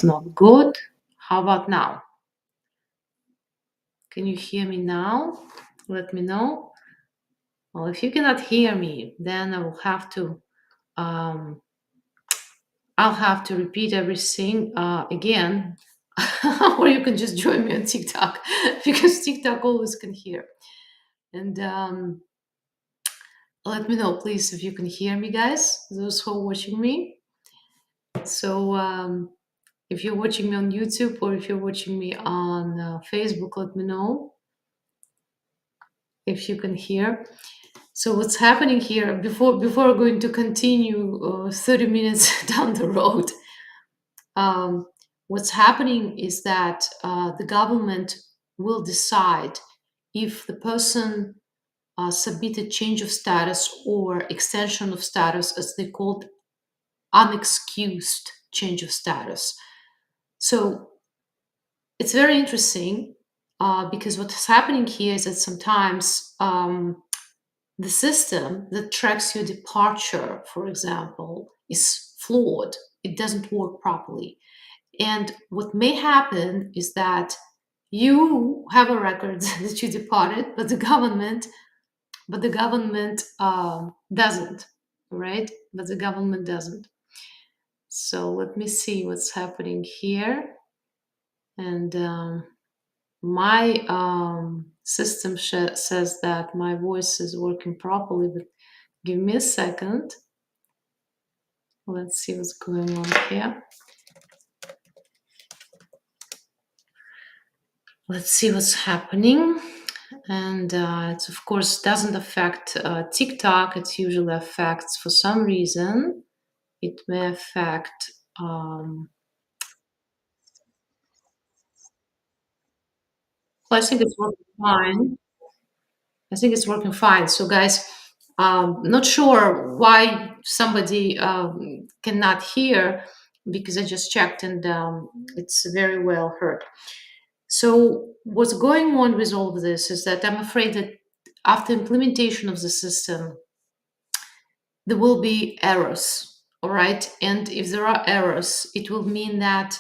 Not good. How about now? Can you hear me now? Let me know. Well, if you cannot hear me, then I will have to um, I'll have to repeat everything again, or you can just join me on TikTok because TikTok always can hear. And let me know, please, if you can hear me, guys. Those who are watching me. So if you're watching me on YouTube or if you're watching me on Facebook, let me know if you can hear. So what's happening here before we're going to continue 30 minutes down the road? What's happening is that the government will decide if the person submitted change of status or extension of status, as they called unexcused change of status. So it's very interesting because what's happening here is that sometimes the system that tracks your departure, for example, is flawed. It doesn't work properly. And what may happen is that you have a record that you departed, but the government doesn't, right? But the government doesn't. So let me see what's happening here. And my system says that my voice is working properly, but give me a second. Let's see what's going on here. Let's see what's happening. And it, of course, doesn't affect TikTok. It usually affects, for some reason, it may affect. I think it's working fine. I think it's working fine. So, guys, not sure why somebody cannot hear because I just checked and it's very well heard. So, what's going on with all of this is that I'm afraid that after implementation of the system, there will be errors. All right. And if there are errors, it will mean that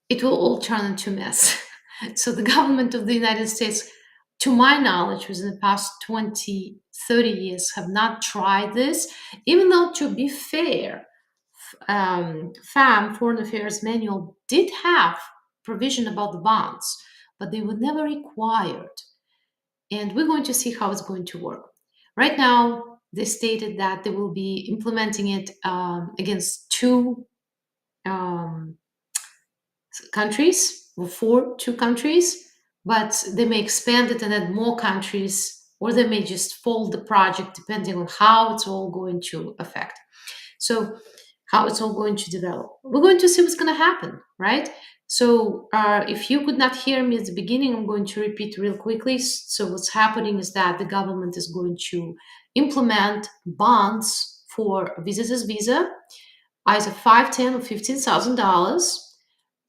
it will all turn into mess. So, the government of the United States, to my knowledge, within the past 20, 30 years, have not tried this, even though, to be fair, FAM, Foreign Affairs Manual, did have provision about the bonds, but they were never required. And we're going to see how it's going to work. Right now, they stated that they will be implementing it against two countries, or for two countries, but they may expand it and add more countries, or they may just fold the project depending on how it's all going to affect. So, how it's all going to develop. We're going to see what's going to happen, right? So, if you could not hear me at the beginning, I'm going to repeat real quickly. So, what's happening is that the government is going to implement bonds for visitor's visa, either $5, $10, or $15,000.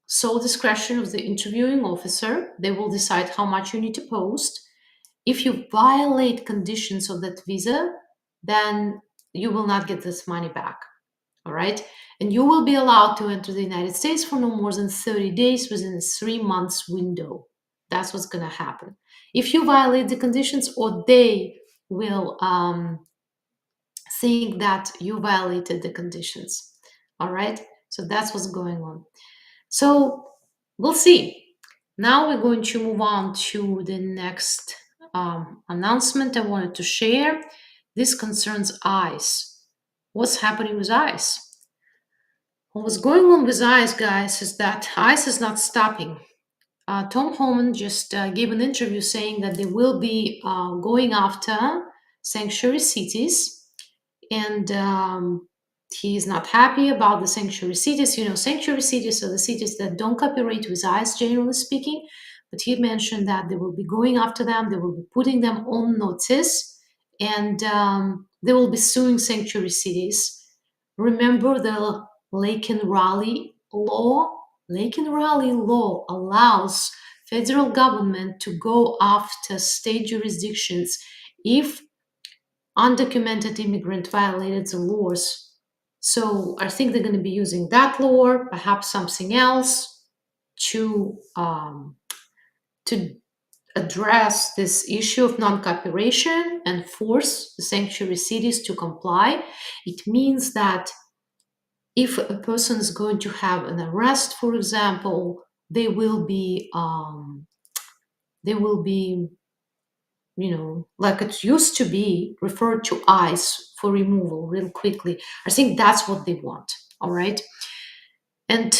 Sole discretion of the interviewing officer. They will decide how much you need to post. If you violate conditions of that visa, then you will not get this money back. All right. And you will be allowed to enter the United States for no more than 30 days within a 3 months window. That's what's going to happen. If you violate the conditions, or they will think that you violated the conditions. All right. So that's what's going on. So we'll see. Now we're going to move on to the next announcement I wanted to share. This concerns ICE. What's happening with ICE? What's going on with ICE, guys, is that ICE is not stopping. Tom Homan just gave an interview saying that they will be going after sanctuary cities, and he is not happy about the sanctuary cities. You know, sanctuary cities are the cities that don't cooperate with ICE, generally speaking, but he mentioned that they will be going after them, they will be putting them on notice, and they will be suing sanctuary cities. Remember the Lake and Raleigh law? Lake and Raleigh law allows federal government to go after state jurisdictions if undocumented immigrant violated the laws. So I think they're going to be using that law, perhaps something else, to address this issue of non-cooperation and force the sanctuary cities to comply. It means that if a person is going to have an arrest, for example, they will be like it used to be, referred to ICE for removal real quickly. I think that's what they want. All right. And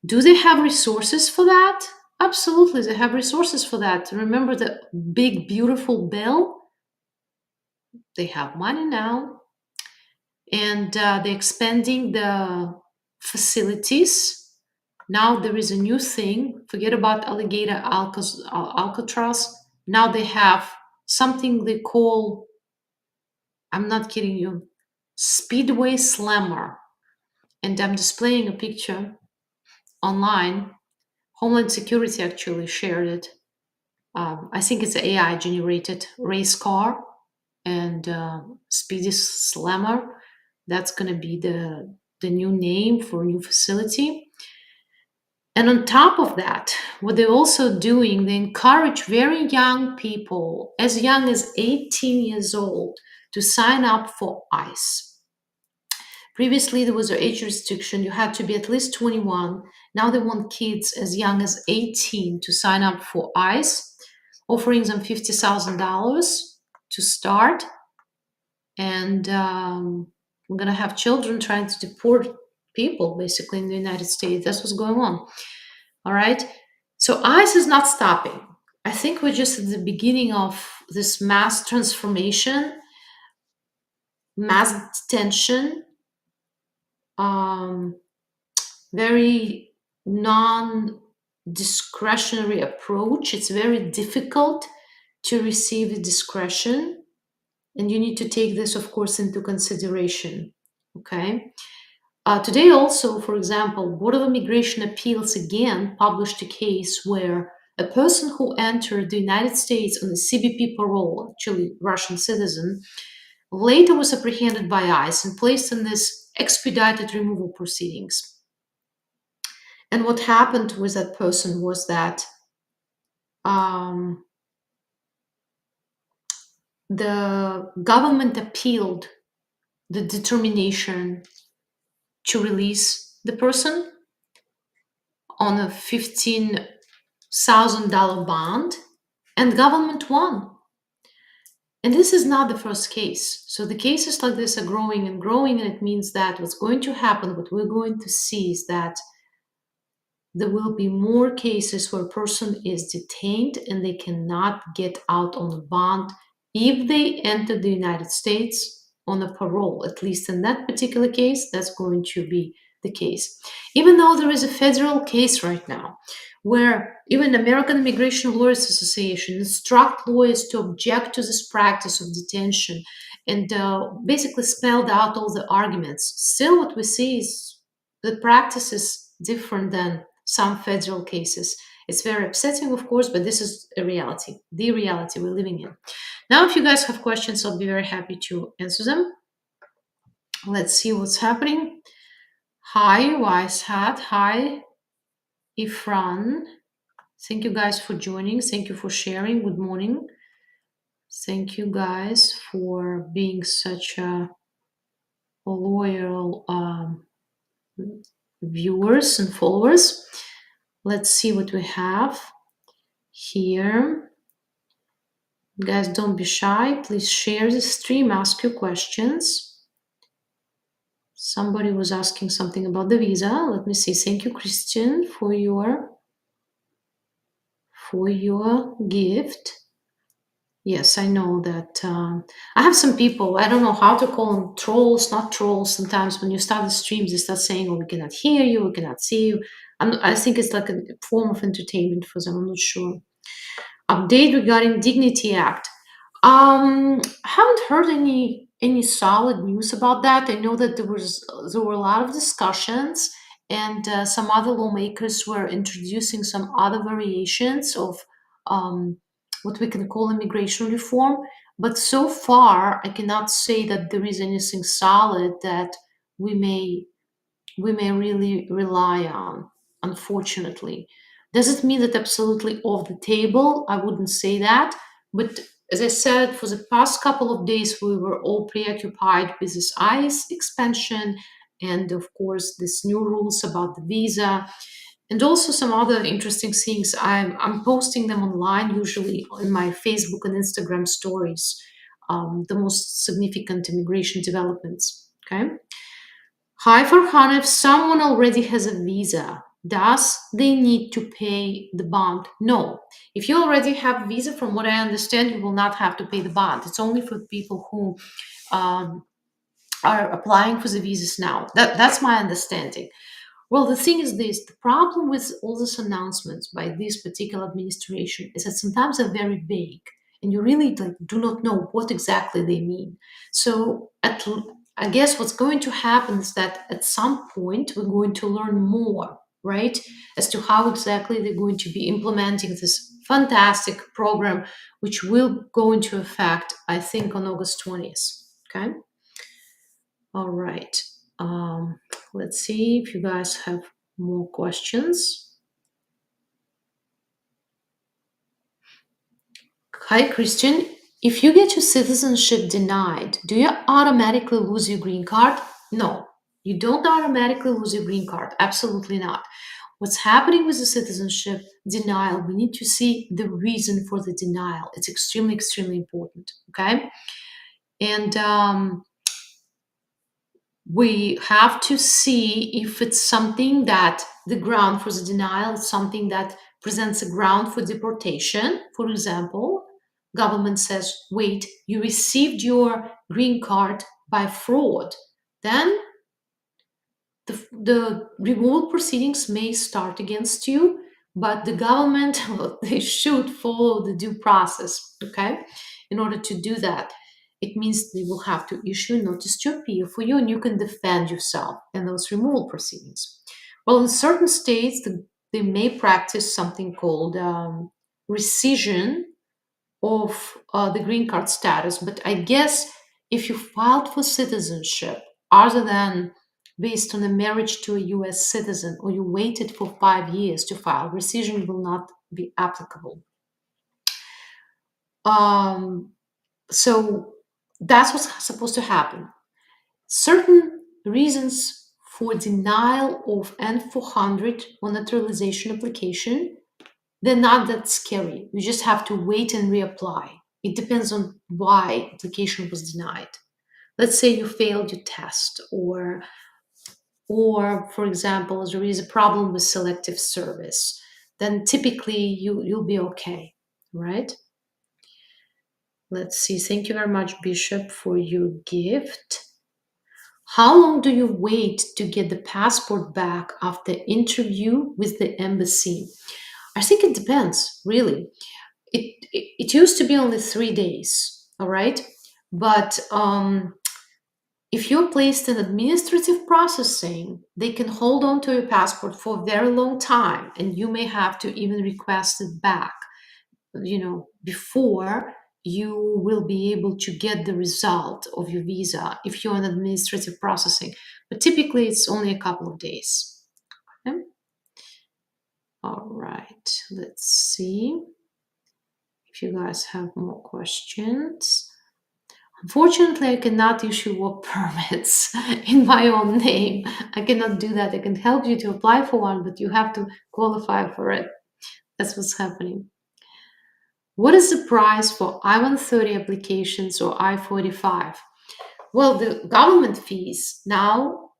do they have resources for that? Absolutely, they have resources for that. Remember the big, beautiful bill? They have money now. And they're expanding the facilities. Now there is a new thing. Forget about Alligator Alcatraz. Now they have something they call, I'm not kidding you, Speedway Slammer. And I'm displaying a picture online. Homeland Security actually shared it. I think it's an AI generated race car and Speedy Slammer. That's going to be the new name for a new facility. And on top of that, what they're also doing, they encourage very young people, as young as 18 years old, to sign up for ICE. Previously, there was an age restriction. You had to be at least 21. Now they want kids as young as 18 to sign up for ICE, offering them $50,000 to start. And we're going to have children trying to deport people, basically, in the United States. That's what's going on. All right. So ICE is not stopping. I think we're just at the beginning of this mass transformation, mass detention, very non-discretionary approach. It's very difficult to receive the discretion, and you need to take this, of course, into consideration. Okay. Today also, for example, Board of Immigration Appeals again published a case where a person who entered the United States on a CBP parole, actually Russian citizen, later was apprehended by ICE and placed in this expedited removal proceedings. And what happened with that person was that the government appealed the determination to release the person on a $15,000 bond, and government won. And this is not the first case. So the cases like this are growing and growing, and it means that what's going to happen, what we're going to see is that there will be more cases where a person is detained and they cannot get out on a bond if they enter the United States on a parole. At least in that particular case, that's going to be the case. Even though there is a federal case right now where even American Immigration Lawyers Association instruct lawyers to object to this practice of detention and basically spelled out all the arguments. Still, what we see is the practice is different than some federal cases. It's very upsetting, of course, but this is a reality, the reality we're living in. Now, if you guys have questions, I'll be very happy to answer them. Let's see what's happening. Hi, Wise Hat. Hi, Ifran. Thank you guys for joining. Thank you for sharing. Good morning. Thank you guys for being such a loyal viewers and followers. Let's see what we have here. Guys, don't be shy. Please share the stream. Ask your questions. Somebody was asking something about the visa. Let me see. Thank you, Christian, for your gift. Yes, I know that I have some people, I don't know how to call them, trolls, not trolls. Sometimes when you start the streams, they start saying, oh, we cannot hear you, we cannot see you. I think it's like a form of entertainment for them. I'm not sure. Update regarding Dignity Act. Haven't heard any solid news about that. I know that there were a lot of discussions, and some other lawmakers were introducing some other variations of what we can call immigration reform. But so far, I cannot say that there is anything solid that we may really rely on, unfortunately. Does it mean that absolutely off the table? I wouldn't say that. But as I said, for the past couple of days, we were all preoccupied with this ICE expansion and, of course, these new rules about the visa and also some other interesting things. I'm posting them online, usually in my Facebook and Instagram stories, the most significant immigration developments. Okay. Hi, Farhan. If someone already has a visa, does they need to pay the bond? No. If you already have a visa, from what I understand, you will not have to pay the bond. It's only for people who um, are applying for the visas now. That's my understanding. Well, the thing is this, the problem with all these announcements by this particular administration is that sometimes they're very vague and you really do not know what exactly they mean. So I guess what's going to happen is that at some point we're going to learn more, right, as to how exactly they're going to be implementing this fantastic program, which will go into effect, I think, on August 20th. Okay. All right. Let's see if you guys have more questions. Hi, Christian. If you get your citizenship denied, do you automatically lose your green card? No, you don't automatically lose your green card. Absolutely not. What's happening with the citizenship denial, we need to see the reason for the denial. It's extremely, extremely important. Okay. And we have to see if it's something that the ground for the denial is something that presents a ground for deportation. For example, government says, wait, you received your green card by fraud. Then the removal proceedings may start against you, but the government, well, they should follow the due process, okay? In order to do that, it means they will have to issue a notice to appear for you and you can defend yourself in those removal proceedings. Well, in certain states, they may practice something called rescission of the green card status, but I guess if you filed for citizenship other than based on a marriage to a US citizen or you waited for 5 years to file, rescission will not be applicable. So that's what's supposed to happen. Certain reasons for denial of N400 on naturalization application, they're not that scary. You just have to wait and reapply. It depends on why application was denied. Let's say you failed your test, or for example, there is a problem with selective service, then typically you'll be okay, right? Let's see. Thank you very much, Bishop, for your gift. How long do you wait to get the passport back after interview with the embassy? I think it depends, really. It used to be only 3 days, all right? But if you're placed in administrative processing, they can hold on to your passport for a very long time, and you may have to even request it back, before you will be able to get the result of your visa if you're in administrative processing. But typically, it's only a couple of days. Okay? All right, let's see if you guys have more questions. Unfortunately, I cannot issue work permits in my own name. I cannot do that. I can help you to apply for one, but you have to qualify for it. That's what's happening. What is the price for I-130 applications or I-45? Well, the government fees now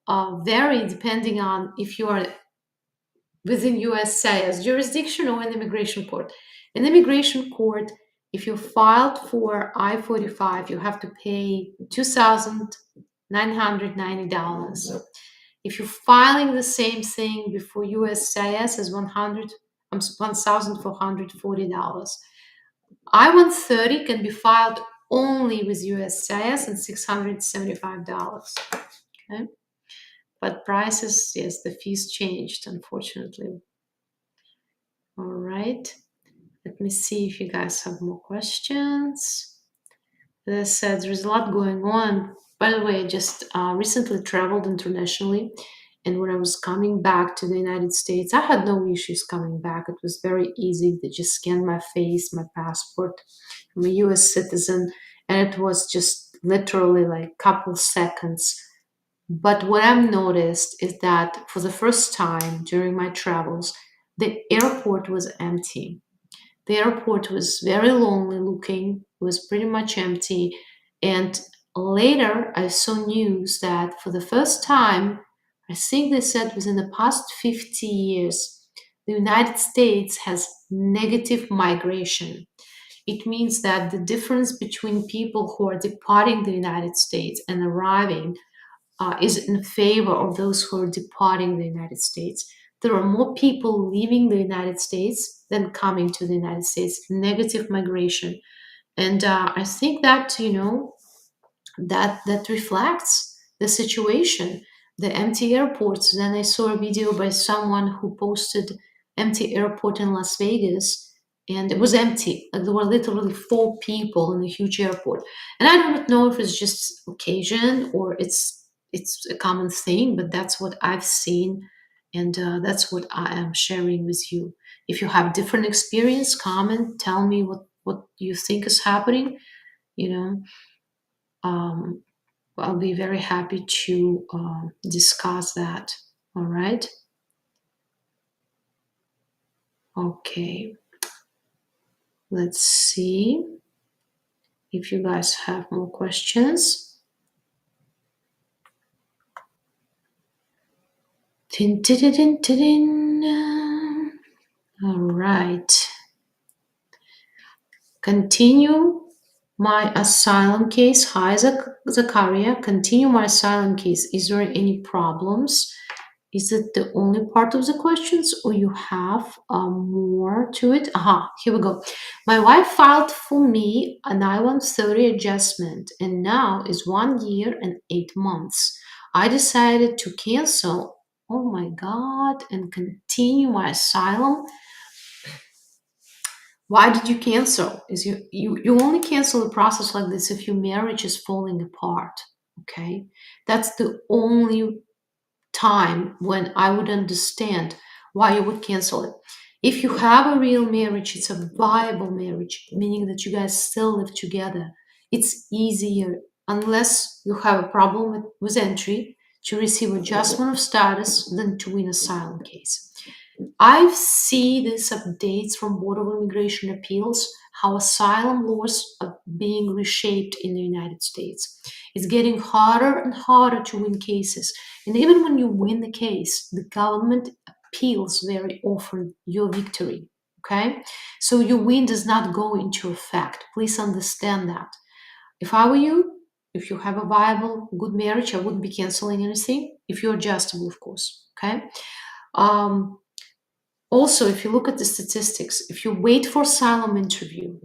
vary depending on if you are within USCIS jurisdiction or an immigration court. In immigration court, if you filed for I-45, you have to pay $2,990. If you're filing the same thing before USCIS is $1,440. I-130 can be filed only with USCIS and $675. Okay, but prices, yes, the fees changed, unfortunately. All right. Let me see if you guys have more questions. As I said, there's a lot going on. By the way, I just recently traveled internationally, and when I was coming back to the United States, I had no issues coming back. It was very easy. They just scanned my face, my passport. I'm a US citizen, and it was just literally like a couple seconds. But what I've noticed is that for the first time during my travels, the airport was empty. The airport was very lonely looking, it was pretty much empty. And later, I saw news that for the first time, I think they said within the past 50 years, the United States has negative migration. It means that the difference between people who are departing the United States and arriving is in favor of those who are departing the United States. There are more people leaving the United States than coming to the United States. Negative migration, and I think that that reflects the situation. The empty airports. Then I saw a video by someone who posted empty airport in Las Vegas, and it was empty. Like there were literally 4 people in a huge airport. And I don't know if it's just occasion or it's a common thing, but that's what I've seen, and that's what I am sharing with you. If you have different experience, comment, tell me what you think is happening. You know. Um, I'll be very happy to discuss that. All right. Okay. Let's see if you guys have more questions. Tin, tin, tin, tin, tin. All right. Continue my asylum case. Hi, Zakaria. Continue my asylum case. Is there any problems? Is it the only part of the questions or you have more to it? Aha, here we go. My wife filed for me an I-130 adjustment and now is 1 year and 8 months. I decided to cancel, oh my God, and continue my asylum. Why did you cancel? Is you only cancel a process like this if your marriage is falling apart, okay? That's the only time when I would understand why you would cancel it. If you have a real marriage, it's a viable marriage, meaning that you guys still live together. It's easier, unless you have a problem with entry, to receive adjustment of status than to win asylum case. I see these updates from Board of Immigration Appeals, how asylum laws are being reshaped in the United States. It's getting harder and harder to win cases. And even when you win the case, the government appeals very often your victory. Okay? So your win does not go into effect. Please understand that. If I were you, if you have a viable, good marriage, I wouldn't be canceling anything. If you're adjustable, of course. Okay? Also, if you look at the statistics, if you wait for asylum interview,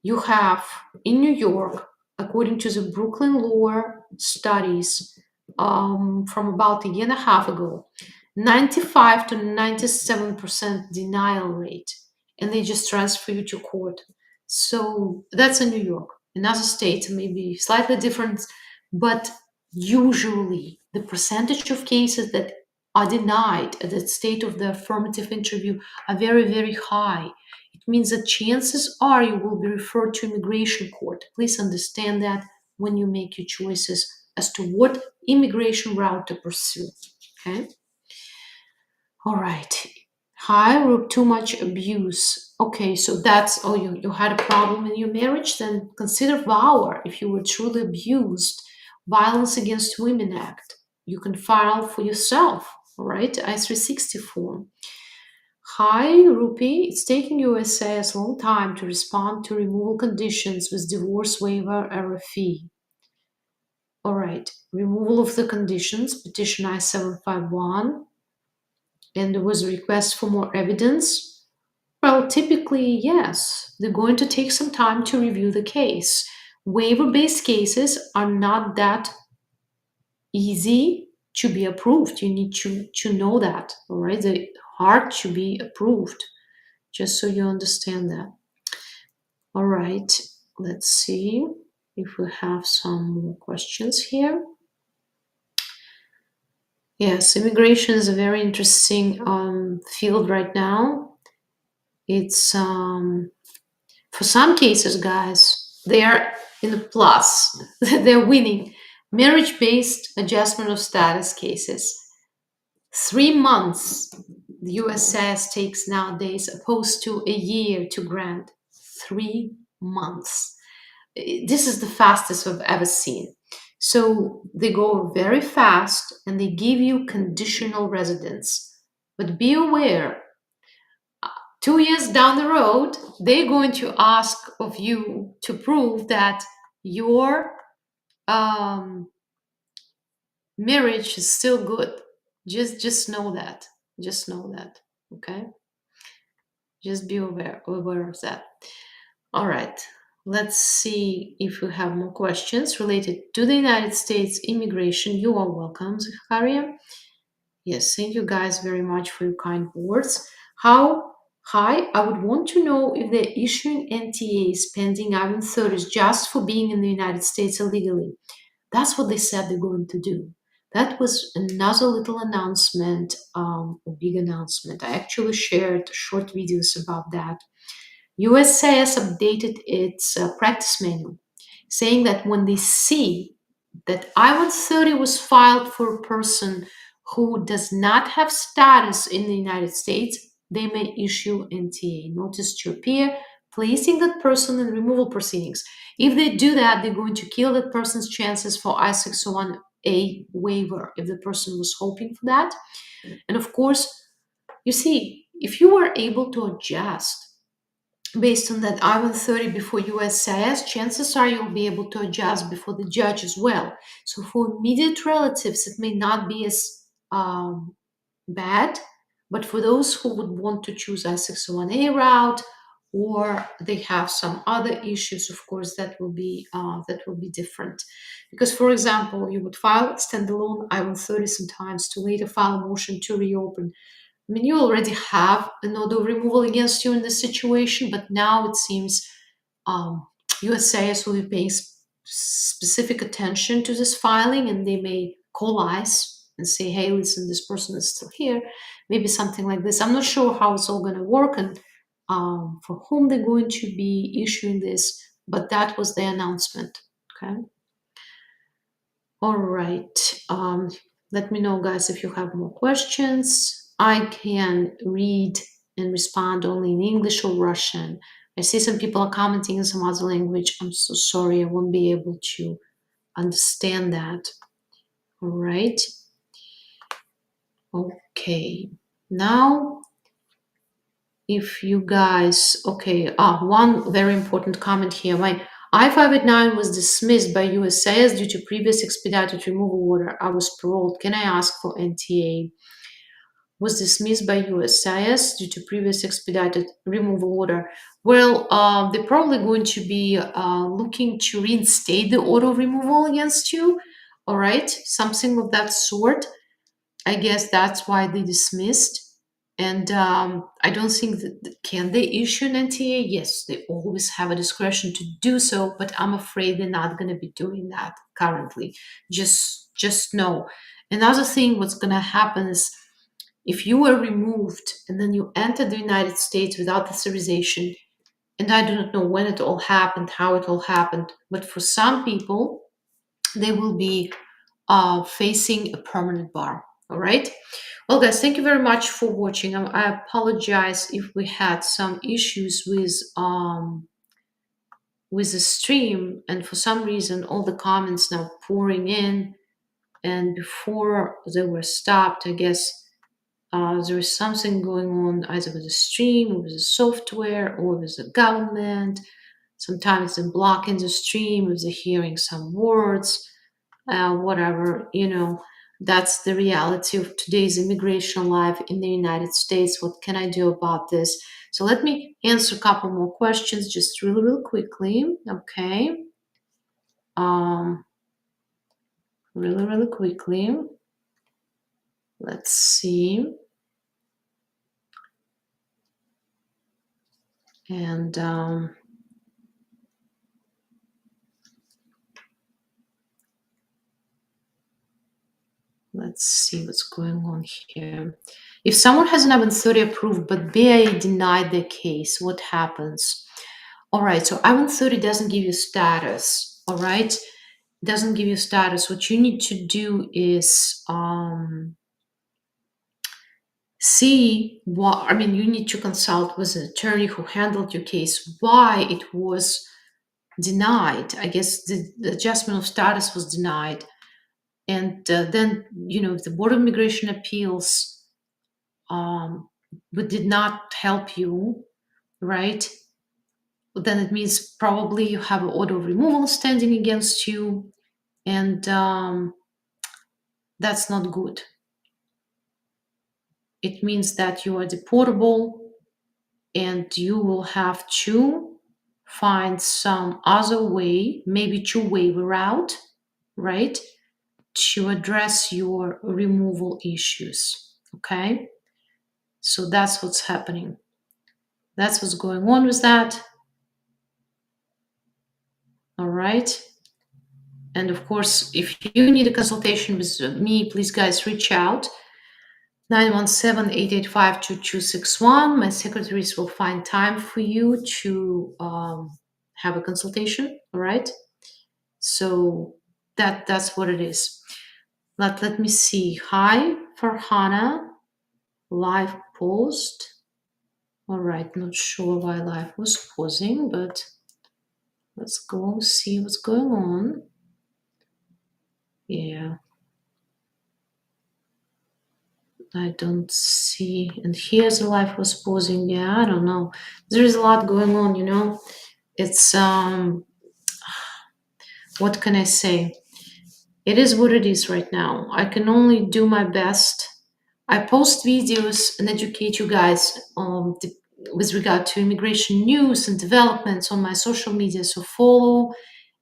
you have in New York, according to the Brooklyn Law studies from about a year and a half ago, 95 to 97% denial rate, and they just transfer you to court. So that's in New York. In other states, maybe slightly different, but usually the percentage of cases that are denied at the state of the affirmative interview are very, very high. It means that chances are you will be referred to immigration court. Please understand that when you make your choices as to what immigration route to pursue. Okay. All right. Hi, too much abuse. Okay, so that's, oh, you had a problem in your marriage? Then consider VAWA. If you were truly abused, Violence Against Women Act, you can file for yourself, all right? I-360 form. Hi, Rupi. It's taking USA a long time to respond to removal conditions with divorce waiver RFE. All right, removal of the conditions, petition I-751, and there was a request for more evidence. Well, typically, yes, they're going to take some time to review the case. Waiver-based cases are not that easy to be approved. You need to know that, all right? They're hard to be approved, just so you understand that. All right, let's see. if we have some more questions here. Yes, immigration is a very interesting field right now. It's for some cases, guys, they are in a plus. They're winning. Marriage-based adjustment of status cases. 3 months the USCIS takes nowadays, opposed to a year to grant. 3 months. This is the fastest I've ever seen. So they go very fast and they give you conditional residence. But be aware, 2 years down the road, they're going to ask of you to prove that your marriage is still good. Just know that. Just know that. Okay. Just be aware of that. All right. Let's see if we have more questions related to the United States immigration. You are welcome, Zakaria. Yes, thank you guys very much for your kind words. Hi, I would want to know if they're issuing NTAs pending I-130s just for being in the United States illegally. That's what they said they're going to do. That was another little announcement, a big announcement. I actually shared short videos about that. USCIS updated its practice manual, saying that when they see that I-130 was filed for a person who does not have status in the United States, they may issue NTA, notice to appear, placing that person in removal proceedings. If they do that, they're going to kill that person's chances for I-601A waiver if the person was hoping for that. And of course, you see, if you are able to adjust based on that I-130 before USCIS, chances are you'll be able to adjust before the judge as well. So for immediate relatives, it may not be as bad, but for those who would want to choose I-601A route, or they have some other issues, of course, that will be different. Because, for example, you would file standalone I-130 sometimes to later file a motion to reopen. I mean, you already have an order of removal against you in this situation, but now it seems USCIS will be paying specific attention to this filing, and they may call ICE and say, hey, listen, this person is still here. Maybe something like this. I'm not sure how it's all going to work and for whom they're going to be issuing this, but that was the announcement. Okay. All right. Let me know, guys, if you have more questions. I can read and respond only in English or Russian. I see some people are commenting in some other language. I'm so sorry, I won't be able to understand that. All right. Okay. Now, if you guys, okay, one very important comment here. My I-589 was dismissed by USCIS due to previous expedited removal order. I was paroled. Can I ask for NTA? Was dismissed by USCIS due to previous expedited removal order. Well, they're probably going to be looking to reinstate the order of removal against you. All right, something of that sort. I guess that's why they dismissed. And I don't think that can they issue an NTA? Yes, they always have a discretion to do so, but I'm afraid they're not going to be doing that currently. Just know. Another thing, what's going to happen is if you were removed and then you entered the United States without authorization, and I do not know when it all happened, how it all happened, but for some people, they will be facing a permanent bar. All right. Well, guys, thank you very much for watching. I apologize if we had some issues with the stream, and for some reason, all the comments now pouring in, and before they were stopped, I guess there is something going on either with the stream or with the software or with the government. Sometimes they're blocking the stream if they're hearing some words, whatever, that's the reality of today's immigration life in the United States. What can I do about this? So let me answer a couple more questions just really quickly. Okay. Really quickly. Let's see. And Let's see what's going on here. If someone has an I-130 approved but BIA denied their case, what happens? All right, so I-130 doesn't give you status, all right? Doesn't give you status. What you need to do is see what, I mean, you need to consult with an attorney who handled your case, why it was denied. I guess the adjustment of status was denied. And then, if the Board of Immigration Appeals but did not help you, right? Then it means probably you have an order of removal standing against you, and that's not good. It means that you are deportable, and you will have to find some other way, maybe to waiver route, right, to address your removal issues. Okay, so that's what's happening. That's what's going on with that. All right. And of course, if you need a consultation with me, please, guys, reach out. 917-885-2261. My secretaries will find time for you to have a consultation. All right. So that's what it is. Let me see. Hi, Farhana. Live post. All right. Not sure why live was pausing, but let's go see what's going on. Yeah. I don't see. And here's the life was pausing. Yeah, I don't know. There is a lot going on, It's what can I say? It is what it is right now. I can only do my best. I post videos and educate you guys with regard to immigration news and developments on my social media. So follow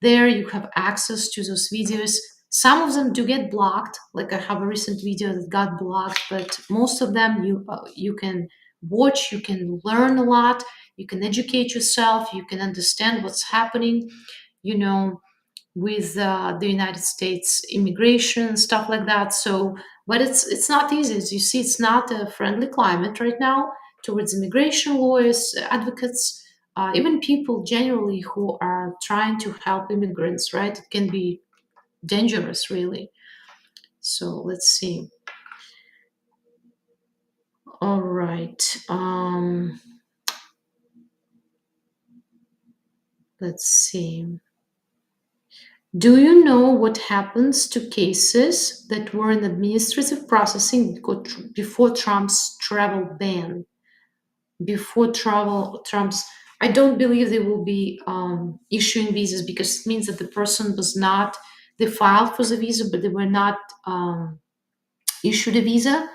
there. You have access to those videos. Some of them do get blocked. Like I have a recent video that got blocked, but most of them you can watch. You can learn a lot. You can educate yourself. You can understand what's happening. With the United States immigration and stuff like that. So, but it's not easy. As you see, it's not a friendly climate right now towards immigration lawyers, advocates, even people generally who are trying to help immigrants. Right? It can be dangerous, really. So let's see. All right. Let's see. Do you know what happens to cases that were in administrative processing before Trump's travel ban? Before Trump's, I don't believe they will be issuing visas, because it means that the person was not, they filed for the visa, but they were not issued a visa.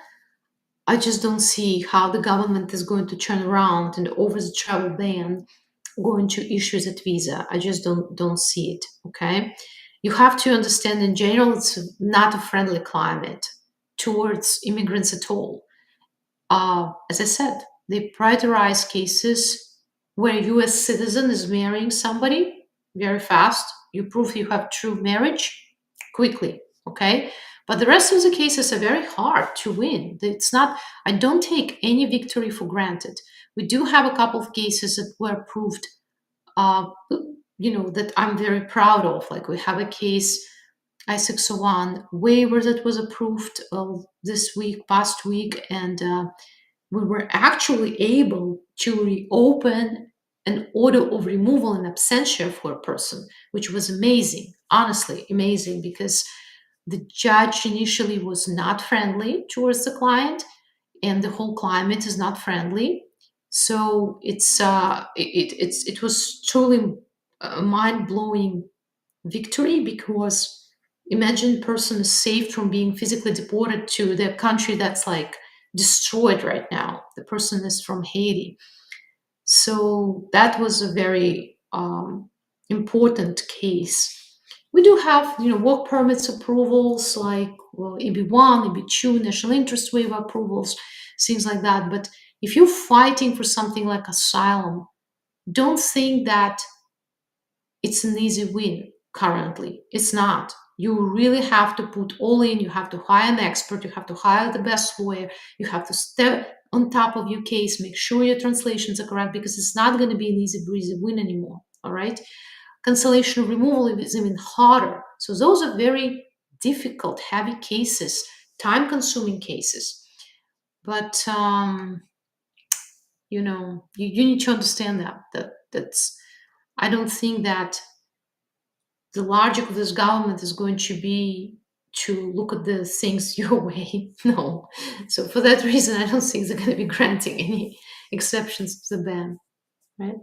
I just don't see how the government is going to turn around and over the travel ban going to issue that visa. I just don't see it. Okay, you have to understand, in general, it's not a friendly climate towards immigrants at all. As I said, they prioritize cases where a U.S. citizen is marrying somebody very fast. You prove you have true marriage quickly. Okay, but the rest of the cases are very hard to win. It's not. I don't take any victory for granted. We do have a couple of cases that were proved that I'm very proud of. Like we have a case, I-601 waiver that was approved past week, and we were actually able to reopen an order of removal in absentia for a person, which was amazing, honestly amazing, because the judge initially was not friendly towards the client, and the whole climate is not friendly. So it was truly a mind-blowing victory, because imagine person is saved from being physically deported to the country that's like destroyed right now. The person is from Haiti. So that was a very important case. We do have, work permits approvals, like, well, EB1, EB2, national interest waiver approvals, things like that. But if you're fighting for something like asylum, don't think that it's an easy win currently. It's not. You really have to put all in. You have to hire an expert. You have to hire the best lawyer. You have to step on top of your case, make sure your translations are correct, because it's not going to be an easy breezy win anymore. All right. Cancellation removal is even harder. So those are very difficult, heavy cases, time-consuming cases. But you need to understand that's. I don't think that the logic of this government is going to be to look at the things your way. No. So for that reason, I don't think they're going to be granting any exceptions to the ban, right?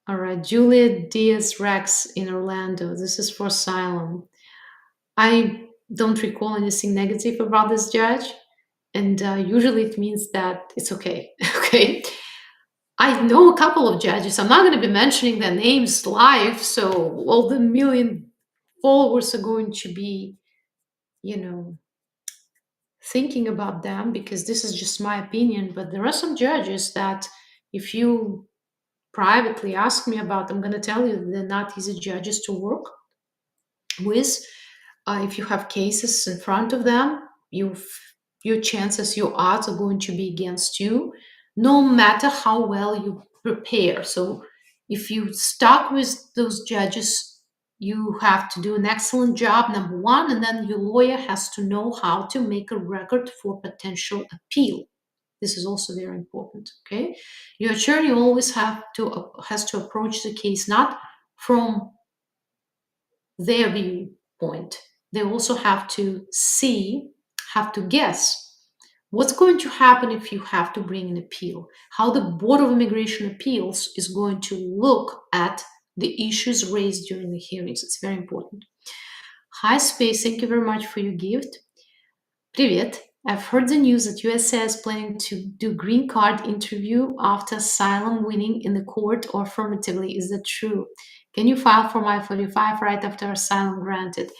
All right, Juliet Diaz Rex in Orlando. This is for asylum. I don't recall anything negative about this judge, and usually it means that it's okay. Okay. I know a couple of judges. I'm not going to be mentioning their names live, so all the million followers are going to be, thinking about them, because this is just my opinion. But there are some judges that, if you privately ask me about, I'm going to tell you they're not easy judges to work with. If you have cases in front of them, your chances, your odds are going to be against you, no matter how well you prepare. So if you stuck with those judges, you have to do an excellent job, number one, and then your lawyer has to know how to make a record for potential appeal. This is also very important. Okay, your attorney always has to approach the case not from their viewpoint. They also have to guess what's going to happen if you have to bring an appeal, how the Board of Immigration Appeals is going to look at the issues raised during the hearings. It's very important. Hi Space, thank you very much for your gift. Привет. I've heard the news that USA is planning to do green card interview after asylum winning in the court or affirmatively. Is that true? Can you file for I-45 right after asylum granted?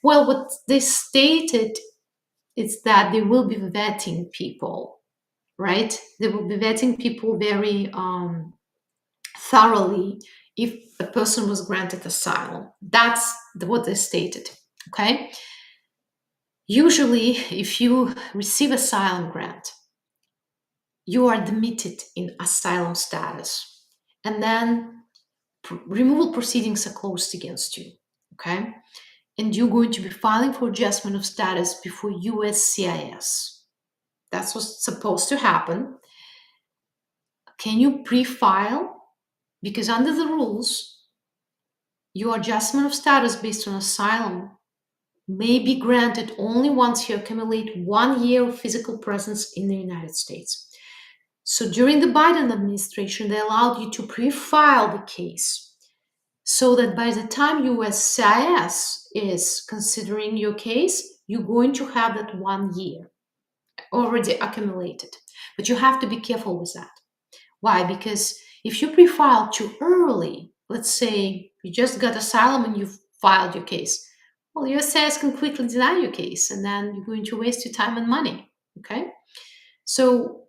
Well, what they stated is that they will be vetting people, right? They will be vetting people very thoroughly if a person was granted asylum. That's what they stated, okay? Usually, if you receive asylum grant, you are admitted in asylum status, and then removal proceedings are closed against you, okay? And you're going to be filing for adjustment of status before USCIS. That's what's supposed to happen. Can you pre-file? Because under the rules, your adjustment of status based on asylum may be granted only once you accumulate 1 year of physical presence in the United States. So during the Biden administration, they allowed you to pre-file the case so that by the time USCIS is considering your case, you're going to have that 1 year already accumulated. But you have to be careful with that. Why? Because if you pre-file too early, let's say you just got asylum and you've filed your case, well, USCIS can quickly deny your case, and then you're going to waste your time and money, okay? So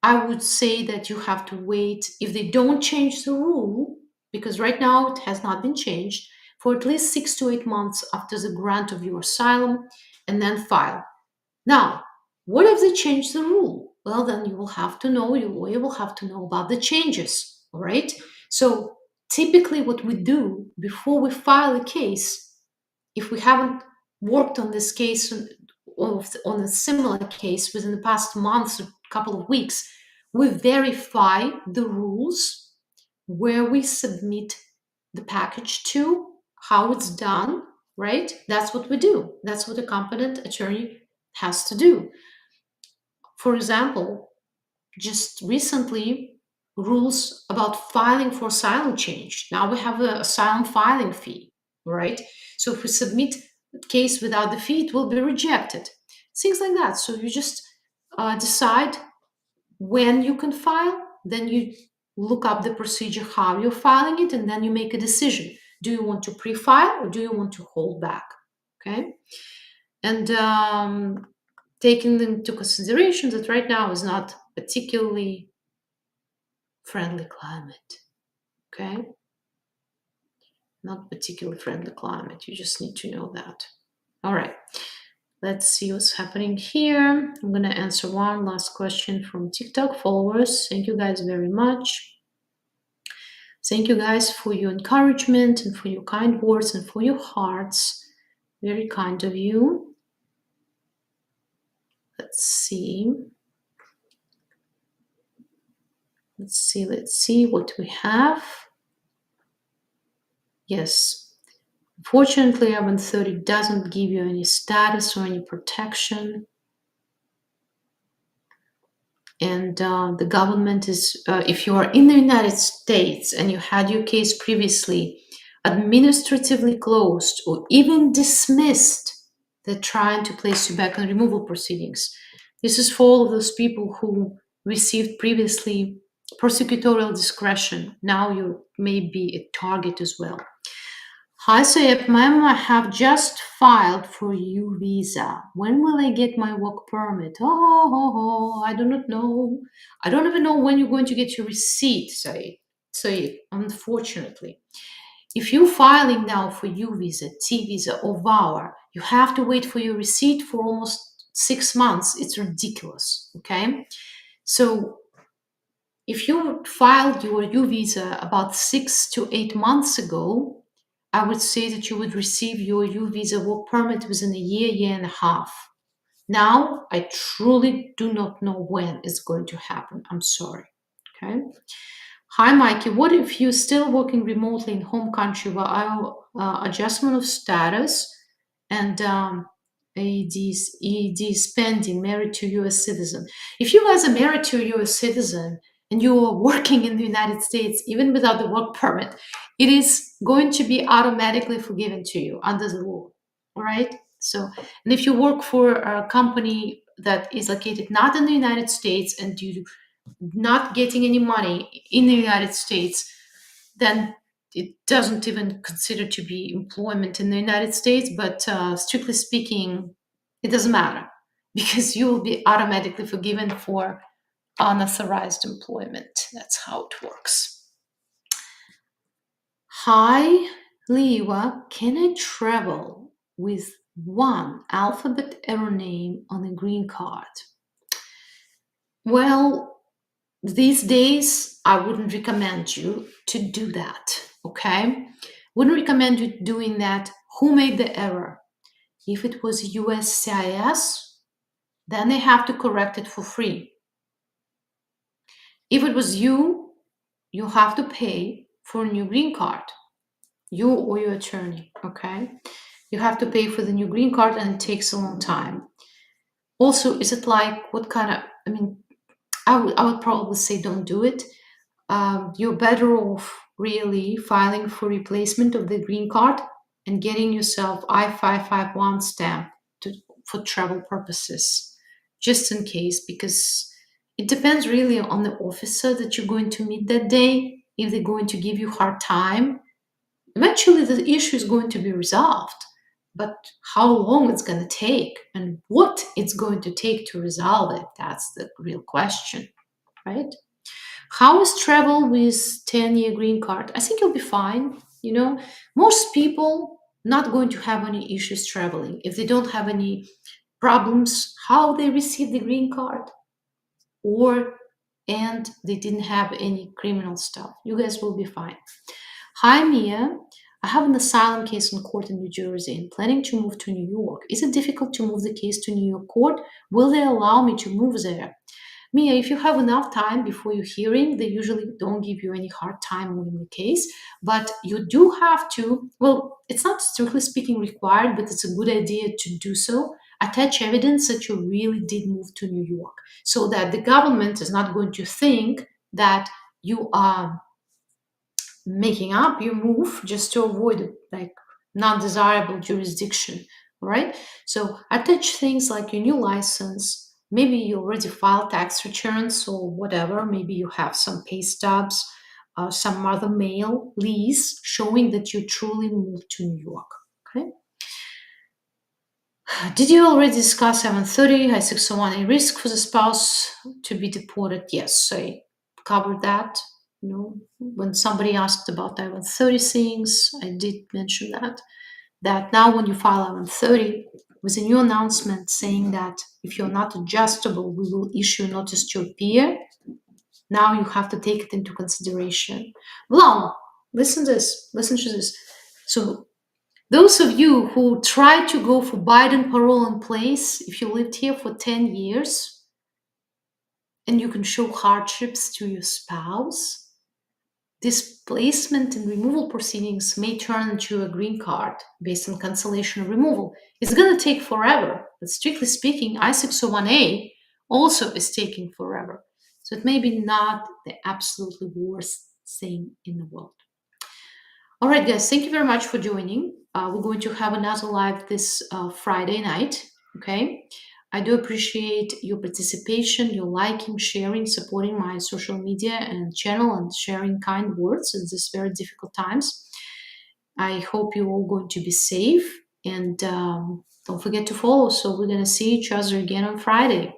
I would say that you have to wait, if they don't change the rule, because right now it has not been changed, for at least 6 to 8 months after the grant of your asylum, and then file. Now, what if they change the rule? Well, then you will have to know, your lawyer will have to know about the changes, all right? So typically what we do before we file a case, if we haven't worked on this case, on a similar case within the past months or couple of weeks, we verify the rules, where we submit the package to, how it's done, right? That's what we do. That's what a competent attorney has to do. For example, just recently, rules about filing for asylum changed. Now we have an asylum filing fee, right? So if we submit the case without the fee, it will be rejected. Things like that. So you just decide when you can file, then you look up the procedure, how you're filing it, and then you make a decision. Do you want to pre-file or do you want to hold back? Okay. And taking into consideration that right now is not particularly friendly climate. Okay. not particularly friendly climate. You just need to know that. All right. Let's see what's happening here. I'm going to answer one last question from TikTok followers. Thank you guys very much. Thank you guys for your encouragement and for your kind words and for your hearts. Very kind of you. Let's see. Let's see what we have. Yes. Unfortunately, I-130 doesn't give you any status or any protection. And the government is, if you are in the United States and you had your case previously administratively closed or even dismissed, they're trying to place you back on removal proceedings. This is for all of those people who received previously prosecutorial discretion. Now you may be a target as well. Hi, Sayed, ma'am, I have just filed for U visa. When will I get my work permit? Oh, I do not know. I don't even know when you're going to get your receipt, Sayed, unfortunately. If you're filing now for U visa, T visa, or VAWA, you have to wait for your receipt for almost 6 months. It's ridiculous, okay? So if you filed your U visa about 6 to 8 months ago, I would say that you would receive your U visa work permit within a year and a half. Now, I truly do not know when it's going to happen. I'm sorry. Okay. Hi, Mikey. What if you're still working remotely in home country while adjustment of status and ED spending, married to U.S. citizen? If you guys are married to a U.S. citizen and you are working in the United States, even without the work permit, it is going to be automatically forgiven to you under the law. All right. So, and if you work for a company that is located not in the United States and you not getting any money in the United States, then it doesn't even consider to be employment in the United States. But strictly speaking, it doesn't matter because you will be automatically forgiven for unauthorized employment. That's how it works. Hi, Liwa, can I travel with one alphabet error name on a green card? Well, these days, I wouldn't recommend you to do that, okay? Wouldn't recommend you doing that. Who made the error? If it was USCIS, then they have to correct it for free. If it was you, you have to pay for a new green card. You or your attorney, okay? You have to pay for the new green card and it takes a long time. Also, is it like what kind of, I would probably say don't do it. You're better off really filing for replacement of the green card and getting yourself I-551 stamp for travel purposes, just in case, because it depends really on the officer that you're going to meet that day. If they're going to give you a hard time, eventually the issue is going to be resolved. But how long it's going to take and what it's going to take to resolve it, that's the real question, right? How is travel with 10-year green card? I think you'll be fine. You know, most people not going to have any issues traveling if they don't have any problems how they receive the green card and they didn't have any criminal stuff. You guys will be fine. Hi, Mia. I have an asylum case in court in New Jersey and planning to move to New York. Is it difficult to move the case to New York court? Will they allow me to move there? Mia, if you have enough time before your hearing, they usually don't give you any hard time moving the case, but you do have to, well, it's not strictly speaking required, but it's a good idea to do so. Attach evidence that you really did move to New York so that the government is not going to think that you are making up your move just to avoid like non-desirable jurisdiction. All right. So attach things like your new license. Maybe you already filed tax returns or whatever. Maybe you have some pay stubs, some other mail, lease showing that you truly moved to New York. Okay. Did you already discuss 730, I-601, a risk for the spouse to be deported? Yes, I covered that. When somebody asked about I-130 things, I did mention that now when you file I-130, with a new announcement saying that if you're not adjustable, we will issue a notice to appear. Now you have to take it into consideration. Well, listen to this. So those of you who try to go for Biden parole in place, if you lived here for 10 years and you can show hardships to your spouse, displacement and removal proceedings may turn into a green card based on cancellation or removal. It's going to take forever, but strictly speaking, I-601A also is taking forever. So it may be not the absolutely worst thing in the world. All right, guys, thank you very much for joining. We're going to have another live this Friday night, okay? I do appreciate your participation, your liking, sharing, supporting my social media and channel, and sharing kind words in these very difficult times. I hope you're all going to be safe, and don't forget to follow. So we're going to see each other again on Friday.